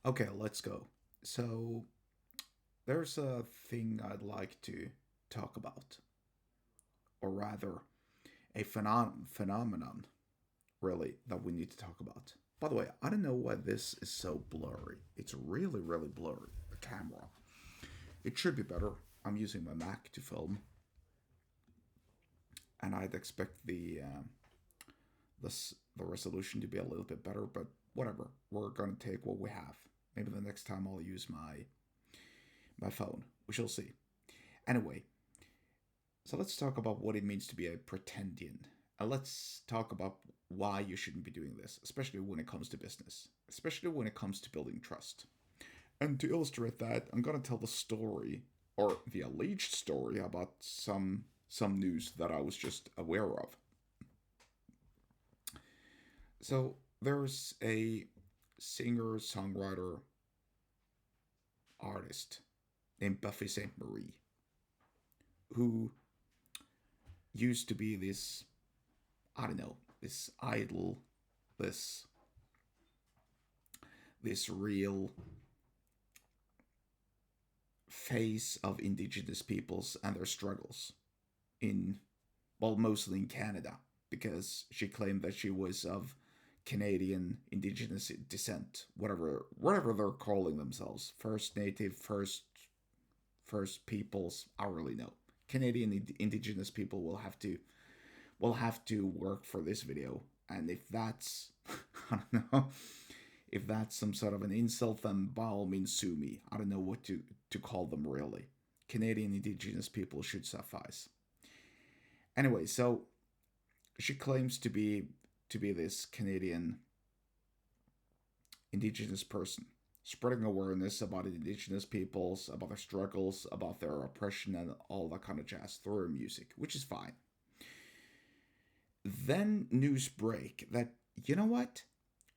Okay, let's go. So, there's a thing I'd like to talk about, or rather, a phenomenon, really, that we need to talk about. By the way, I don't know why this is so blurry. It's really, really blurry, the camera. It should be better. I'm using my Mac to film, and I'd expect the resolution to be a little bit better, but whatever. We're gonna take what we have. Maybe the next time I'll use my phone. We shall see. Anyway, so let's talk about what it means to be a pretendian. And let's talk about why you shouldn't be doing this, especially when it comes to business, especially when it comes to building trust. And to illustrate that, I'm gonna tell the story, or the alleged story, about some news that I was just aware of. So there's a singer, songwriter, artist named Buffy St. Marie who used to be this, I don't know, this idol, this this real face of indigenous peoples and their struggles in, well, mostly in Canada, because she claimed that she was of Canadian indigenous descent, whatever they're calling themselves, First Native, First Peoples. I don't really know. Canadian indigenous people will have to work for this video, and if that's I don't know, if that's some sort of an insult, then by all means sue me. I don't know what to call them really. Canadian indigenous people should suffice. Anyway, so she claims to be this Canadian indigenous person, spreading awareness about indigenous peoples, about their struggles, about their oppression, and all that kind of jazz through her music, which is fine. Then news break that, you know what?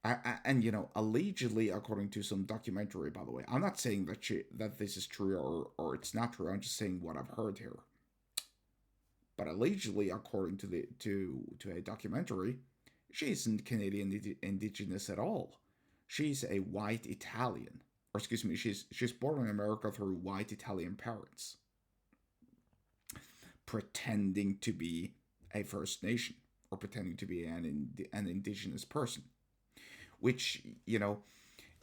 And allegedly, according to some documentary, by the way, I'm not saying that this is true or it's not true. I'm just saying what I've heard here. But allegedly, according to a documentary, she isn't Canadian indigenous at all. She's a white Italian, or excuse me, she's born in America through white Italian parents, pretending to be a First Nation or pretending to be an indigenous person. Which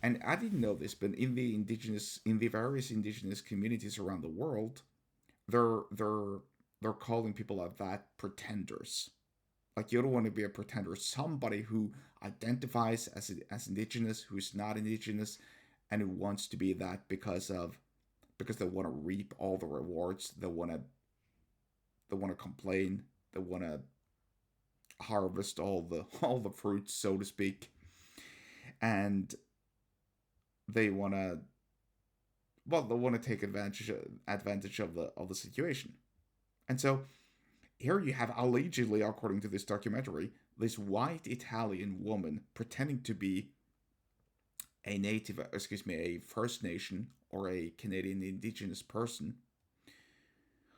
and I didn't know this, but in the various indigenous communities around the world, they're they're they're calling people like that pretenders. Like, you don't want to be a pretender, somebody who identifies as indigenous, who's not indigenous, and who wants to be that because they want to reap all the rewards. They want to complain. They want to harvest all the fruits, so to speak, and they want to they want to take advantage of the situation. And so here you have, allegedly, according to this documentary, this white Italian woman pretending to be a native, excuse me, a First Nation or a Canadian indigenous person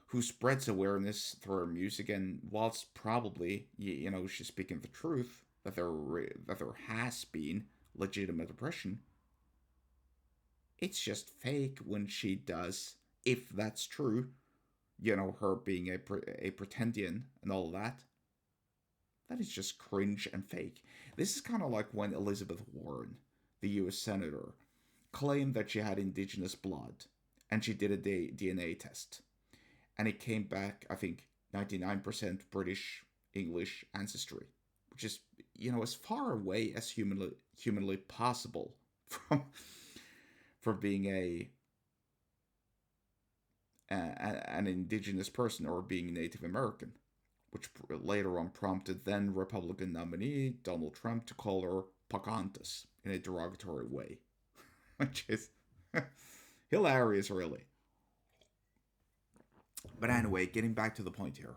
who spreads awareness through her music, and whilst probably she's speaking the truth that there has been legitimate oppression, it's just fake when she does, if that's true, her being a pretendian and all that. That is just cringe and fake. This is kind of like when Elizabeth Warren, the US Senator, claimed that she had indigenous blood and she did a DNA test. And it came back, I think, 99% British English ancestry, which is, as far away as humanly possible from being an indigenous person or being Native American, which later on prompted then Republican nominee Donald Trump to call her Pochahontas in a derogatory way, which is hilarious, really. But anyway, getting back to the point here,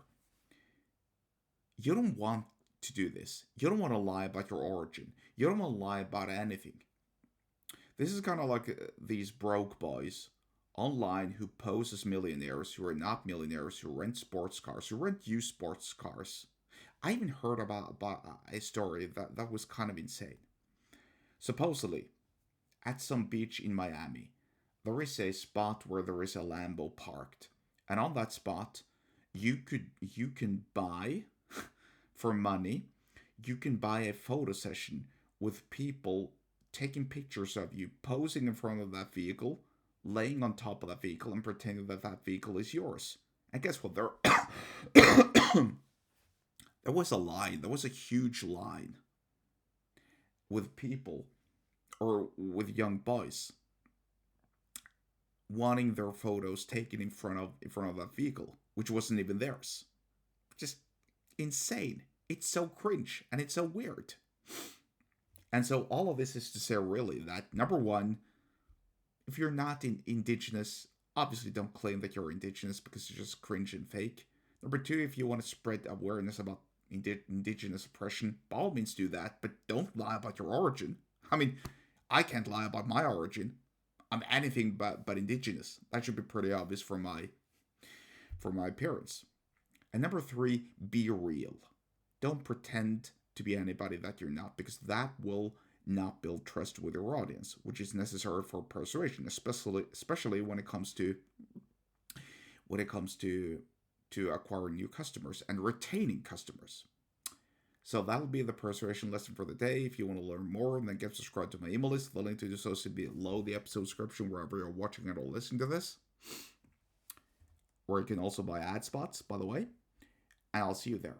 you don't want to do this. You don't want to lie about your origin. You don't want to lie about anything. This is kind of like these broke boys online who pose as millionaires who are not millionaires, who rent sports cars, who rent used sports cars. I even heard about a story that was kind of insane. Supposedly, at some beach in Miami, there is a spot where there is a Lambo parked, and on that spot, you can buy for money. You can buy a photo session with people taking pictures of you posing in front of that vehicle, laying on top of that vehicle, and pretending that that vehicle is yours. And guess what? There was a line. There was a huge line with people or with young boys wanting their photos taken in front of that vehicle, which wasn't even theirs. Just insane. It's so cringe and it's so weird. And so all of this is to say really that number one, if you're not indigenous, obviously don't claim that you're indigenous because it's just cringe and fake. Number two, if you want to spread awareness about indigenous oppression, by all means do that, but don't lie about your origin. I mean, I can't lie about my origin. I'm anything but indigenous. That should be pretty obvious for my appearance. And number three, be real. Don't pretend to be anybody that you're not, because that will not build trust with your audience, which is necessary for persuasion, especially when it comes to acquiring new customers and retaining customers. So that'll be the persuasion lesson for the day. If you want to learn more, then get subscribed to my email list. The link to do so is below the episode description wherever you're watching it or listening to this. Or you can also buy ad spots, by the way. And I'll see you there.